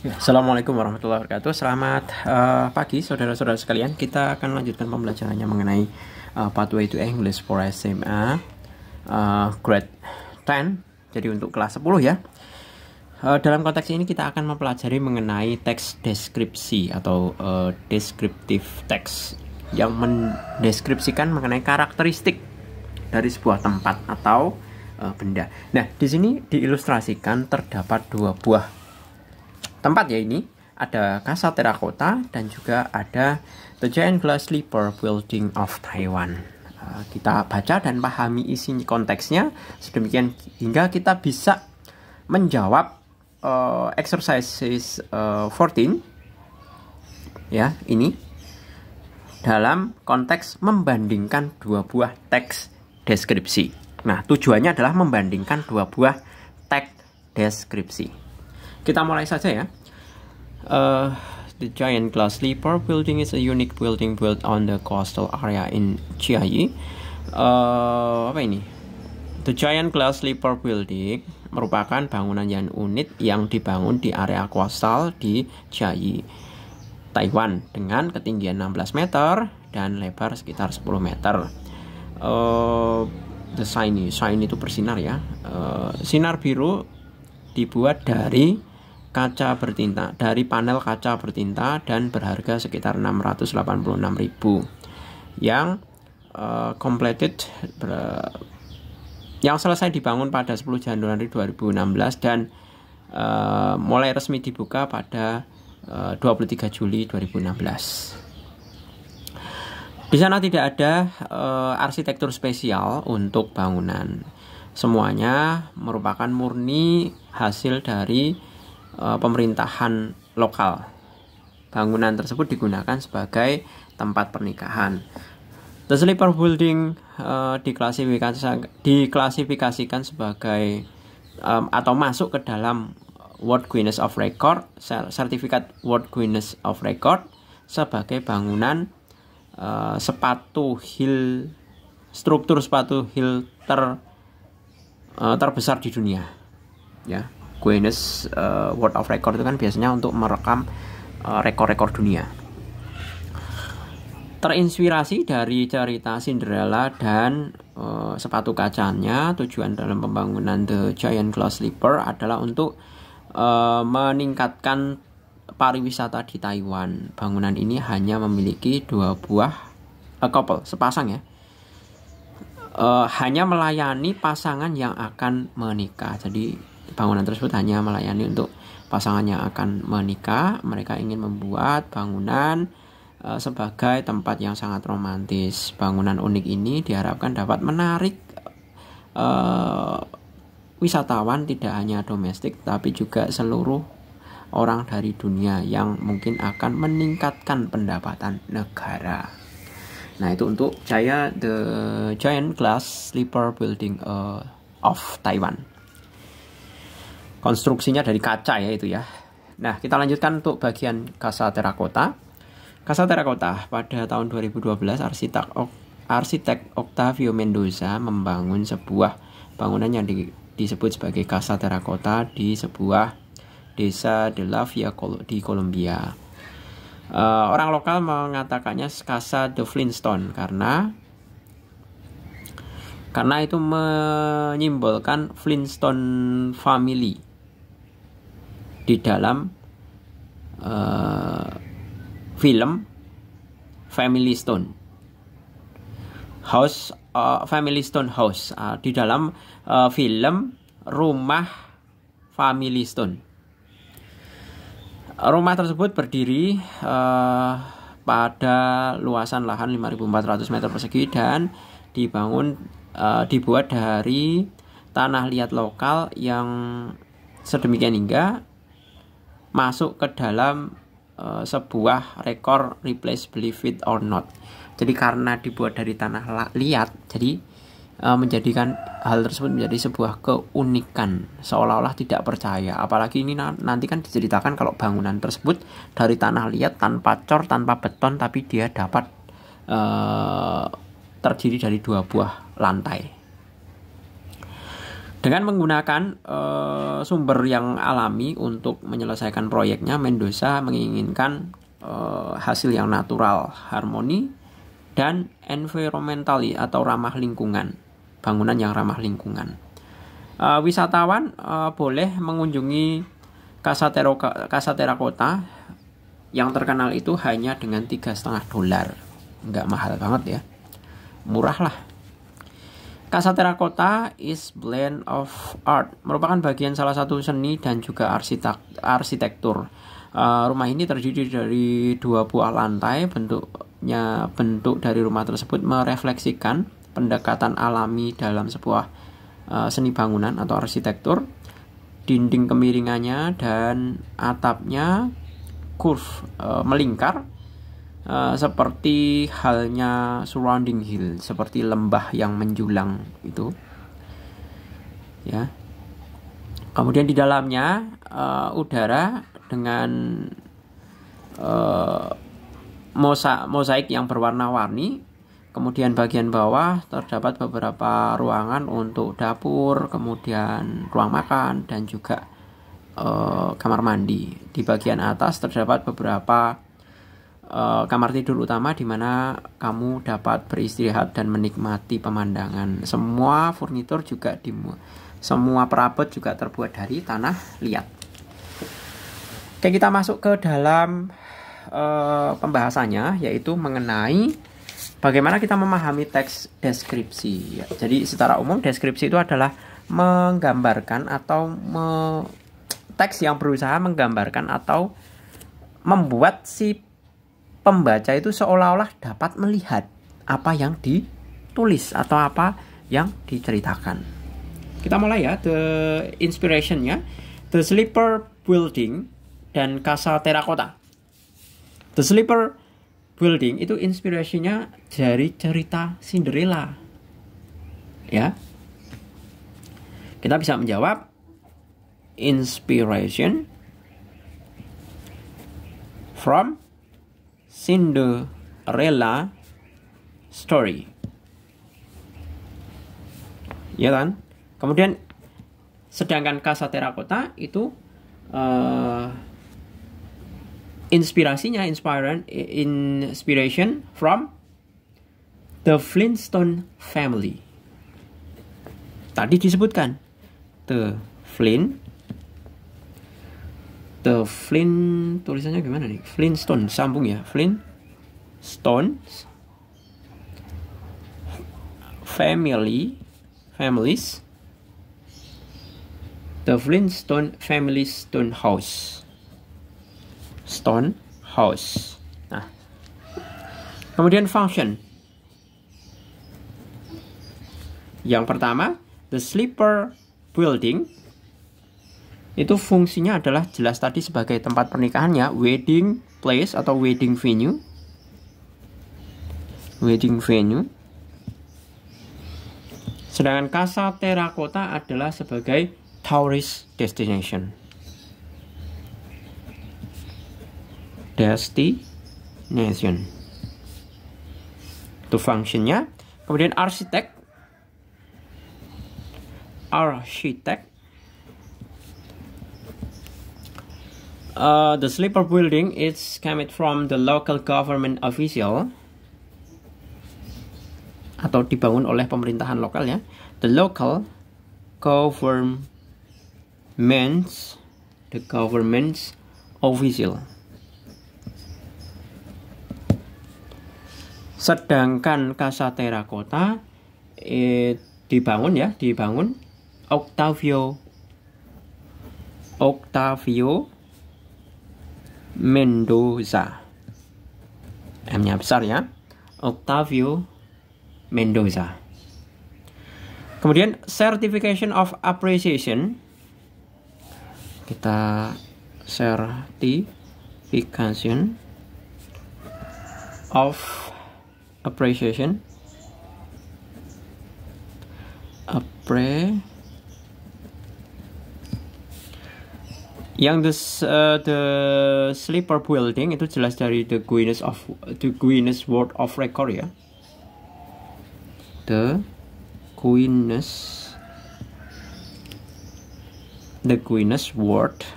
Assalamualaikum warahmatullahi wabarakatuh. Selamat pagi saudara-saudara sekalian. Kita akan lanjutkan pembelajarannya mengenai Pathway to English for SMA Grade 10. Jadi untuk kelas 10 ya. Dalam konteks ini kita akan mempelajari mengenai teks deskripsi atau descriptive text yang mendeskripsikan mengenai karakteristik dari sebuah tempat atau benda. Nah, di sini diilustrasikan terdapat dua buah tempat ya, ini ada Casa Terracotta dan juga ada The Giant Glass Slipper Building of Taiwan. Kita baca dan pahami isi konteksnya sedemikian hingga kita bisa menjawab exercises 14 ya, ini dalam konteks membandingkan dua buah teks deskripsi. Nah, tujuannya adalah membandingkan dua buah teks deskripsi. Kita mulai saja ya. The Giant Glass Slipper Building is a unique building built on the coastal area in Chiayi. Apa ini? The Giant Glass Slipper Building merupakan bangunan yang unik yang dibangun di area coastal di Chiayi, Taiwan, dengan ketinggian 16 meter dan lebar sekitar 10 meter. The shiny itu bersinar ya. Sinar biru dibuat dari kaca bertinta, dari panel kaca bertinta dan berharga sekitar 686.000 yang completed yang selesai dibangun pada 10 Januari 2016 dan mulai resmi dibuka pada 23 Juli 2016. Di sana tidak ada arsitektur spesial untuk bangunan. Semuanya merupakan murni hasil dari pemerintahan lokal. Bangunan tersebut digunakan sebagai tempat pernikahan. The Slipper Building diklasifikasikan sebagai atau masuk ke dalam World Guinness of Record, sertifikat World Guinness of Record sebagai bangunan struktur sepatu heel terbesar di dunia. Ya. Guinness World of Record itu kan biasanya untuk merekam rekor-rekor dunia. Terinspirasi dari cerita Cinderella dan sepatu kacanya, tujuan dalam pembangunan The Giant Glass Slipper adalah untuk meningkatkan pariwisata di Taiwan. Bangunan ini hanya memiliki dua buah couple, sepasang ya. Hanya melayani pasangan yang akan menikah. Jadi bangunan tersebut hanya melayani untuk pasangan yang akan menikah. Mereka ingin membuat bangunan sebagai tempat yang sangat romantis. Bangunan unik ini diharapkan dapat menarik wisatawan tidak hanya domestik tapi juga seluruh orang dari dunia yang mungkin akan meningkatkan pendapatan negara. Nah, itu untuk The Giant Glass Slipper Building of Taiwan. Konstruksinya dari kaca ya itu ya. Nah, kita lanjutkan untuk bagian Casa Terracotta. Casa Terracotta pada tahun 2012 arsitek Octavio Mendoza membangun sebuah bangunan yang disebut sebagai Casa Terracotta di sebuah desa de la Villa di Kolombia. Orang lokal mengatakannya Casa de Flintstone karena itu menyimbolkan Flintstone family di dalam film Family Stone House, Family Stone House, di dalam film Rumah Family Stone. Rumah tersebut berdiri pada luasan lahan 5.400 meter persegi dan dibuat dari tanah liat lokal yang sedemikian hingga masuk ke dalam sebuah rekor replace believe it or not. Jadi karena dibuat dari tanah liat, jadi menjadikan hal tersebut menjadi sebuah keunikan, seolah-olah tidak percaya. Apalagi ini nanti kan diceritakan kalau bangunan tersebut dari tanah liat tanpa cor, tanpa beton, tapi dia dapat terdiri dari dua buah lantai. Dengan menggunakan sumber yang alami untuk menyelesaikan proyeknya, Mendoza menginginkan hasil yang natural, harmoni, dan environmentally atau ramah lingkungan, bangunan yang ramah lingkungan. Wisatawan boleh mengunjungi Casa Terracotta yang terkenal itu hanya dengan $3,5, nggak mahal banget ya, murah lah. Casa Terracotta is blend of art, merupakan bagian salah satu seni dan juga arsitektur. Rumah ini terdiri dari 2 buah lantai. Bentuk dari rumah tersebut merefleksikan pendekatan alami dalam sebuah seni bangunan atau arsitektur. Dinding kemiringannya dan atapnya curve, melingkar, seperti halnya surrounding hill, seperti lembah yang menjulang itu ya. Kemudian di dalamnya udara dengan mosaik yang berwarna-warni. Kemudian bagian bawah terdapat beberapa ruangan untuk dapur, kemudian ruang makan dan juga kamar mandi. Di bagian atas terdapat beberapa kamar tidur utama di mana kamu dapat beristirahat dan menikmati pemandangan. Semua furnitur juga semua perabot juga terbuat dari tanah liat. Oke, kita masuk ke dalam pembahasannya, yaitu mengenai bagaimana kita memahami teks deskripsi. Jadi secara umum deskripsi itu adalah menggambarkan atau teks yang berusaha menggambarkan atau membuat si pembaca itu seolah-olah dapat melihat apa yang ditulis atau apa yang diceritakan. Kita mulai ya, the inspiration-nya, The Sleeper Building dan Casa Terracotta. The Sleeper Building itu inspirasinya dari cerita Cinderella. Ya. Kita bisa menjawab inspiration from Cinderella story. Ya kan? Kemudian sedangkan Casa Terracotta itu inspiration from the Flintstone family. Tadi disebutkan the Flint tulisannya gimana nih? Flintstone, sambung ya. Flintstones families. The Flintstone family stone house. Nah, kemudian function. Yang pertama, the Sleeper Building itu fungsinya adalah jelas tadi sebagai tempat pernikahannya, wedding place atau wedding venue. Sedangkan Casa Terracotta adalah sebagai tourist destination. Itu fungsinya. Kemudian arsitek. The Sleeper Building is coming from the local government official atau dibangun oleh pemerintahan lokal ya. The local government's official. Sedangkan Casa Terracotta dibangun Octavio Mendoza. M-nya besar ya. Octavio Mendoza. Kemudian certification of appreciation. Kita certification of appreciation. Yang the Sleeper Building itu jelas dari the Guinness World of Record ya. The Guinness the Guinness World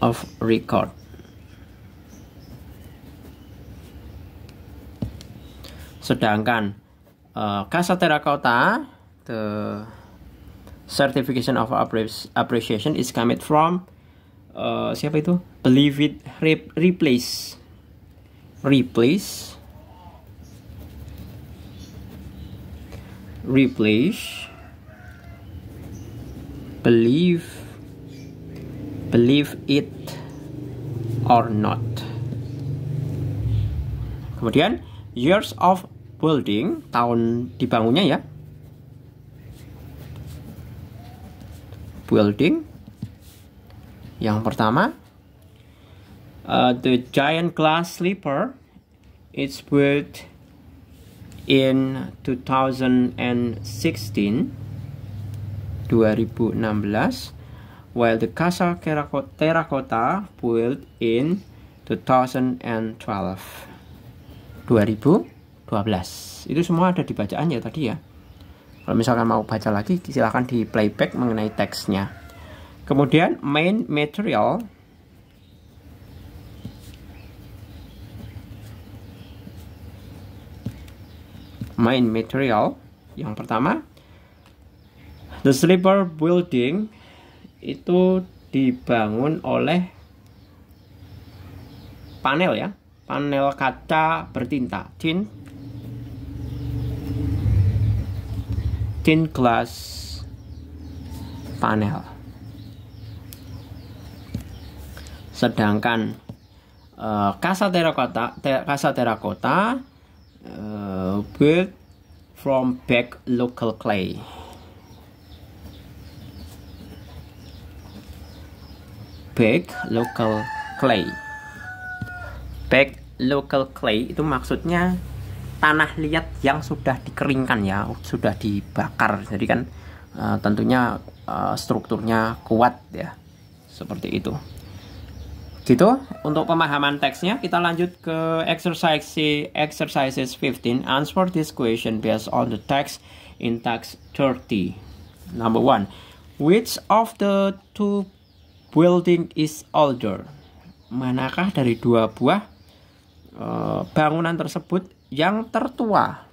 of Record. Sedangkan Casa Terracotta, the certification of appreciation is coming from siapa itu? Believe it, replace, believe it or not. Kemudian years of building, tahun dibangunnya ya. Building yang pertama, the giant glass slipper is built in 2016, while the Casa Terracotta built in 2012. Itu semua ada di bacaan ya tadi ya. Kalau misalkan mau baca lagi, silahkan di playback mengenai teksnya. Kemudian main material, yang pertama, the slipper building itu dibangun oleh panel ya, panel kaca bertinta, tin glass panel. Sedangkan Casa Terracotta built from baked local clay. Baked local clay itu maksudnya tanah liat yang sudah dikeringkan ya, sudah dibakar. Jadi kan tentunya strukturnya kuat ya, seperti itu. Gitu untuk pemahaman teksnya. Kita lanjut ke exercises 15. Answer this question based on the text in text 30. Number 1. Which of the two building is older? Manakah dari dua buah bangunan tersebut yang tertua?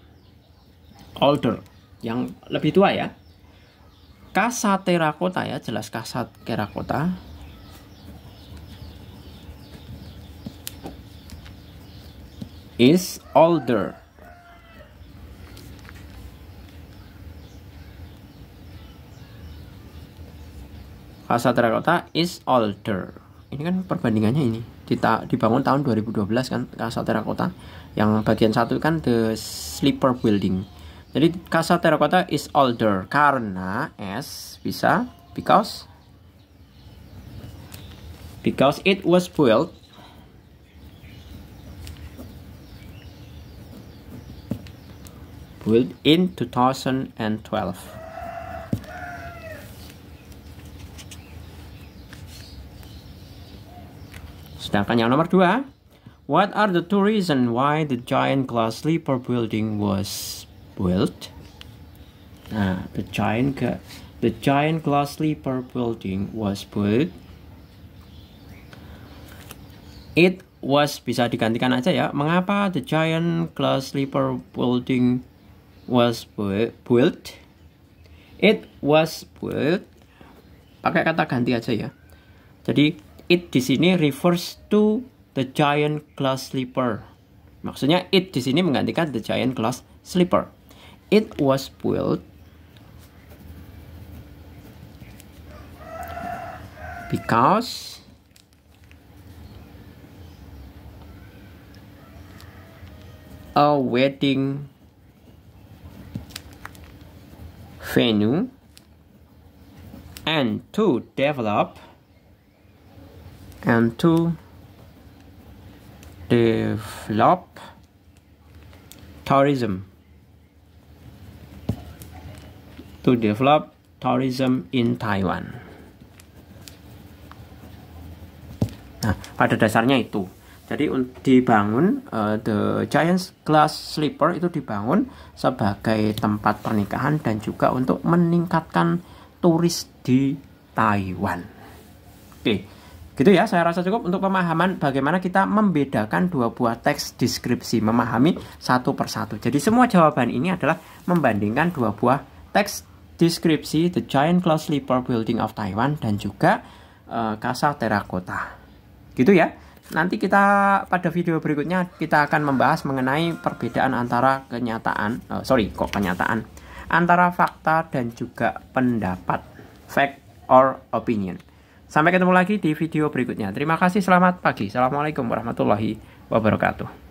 Older, yang lebih tua ya. Casa Terracotta ya, jelas Casa Terracotta. Is older. Casa Terracotta is older. Ini kan perbandingannya ini. Dibangun tahun 2012 kan Casa Terracotta. Yang bagian satu kan the slipper building. Jadi Casa Terracotta is older karena S bisa because it was built in 2012. Sedangkan yang nomor 2, what are the two reasons why the giant glass slipper building was built? Nah, the giant glass slipper building was built. It was bisa digantikan aja ya. Mengapa the giant glass slipper building was built? It was built. Pakai kata ganti aja ya. Jadi it di sini refers to the giant glass slipper. Maksudnya it di sini menggantikan the giant glass slipper. It was built because a wedding venue and to develop tourism in Taiwan. Nah, pada dasarnya itu. Jadi dibangun The Giant Glass Slipper itu dibangun sebagai tempat pernikahan dan juga untuk meningkatkan turis di Taiwan. Oke, gitu ya. Saya rasa cukup untuk pemahaman bagaimana kita membedakan dua buah teks deskripsi, memahami satu persatu. Jadi semua jawaban ini adalah membandingkan dua buah teks deskripsi The Giant Glass Slipper Building of Taiwan dan juga Casa Terracotta. Gitu ya. Nanti kita pada video berikutnya kita akan membahas mengenai perbedaan antara antara fakta dan juga pendapat, fact or opinion. Sampai ketemu lagi di video berikutnya. Terima kasih, selamat pagi. Assalamualaikum warahmatullahi wabarakatuh.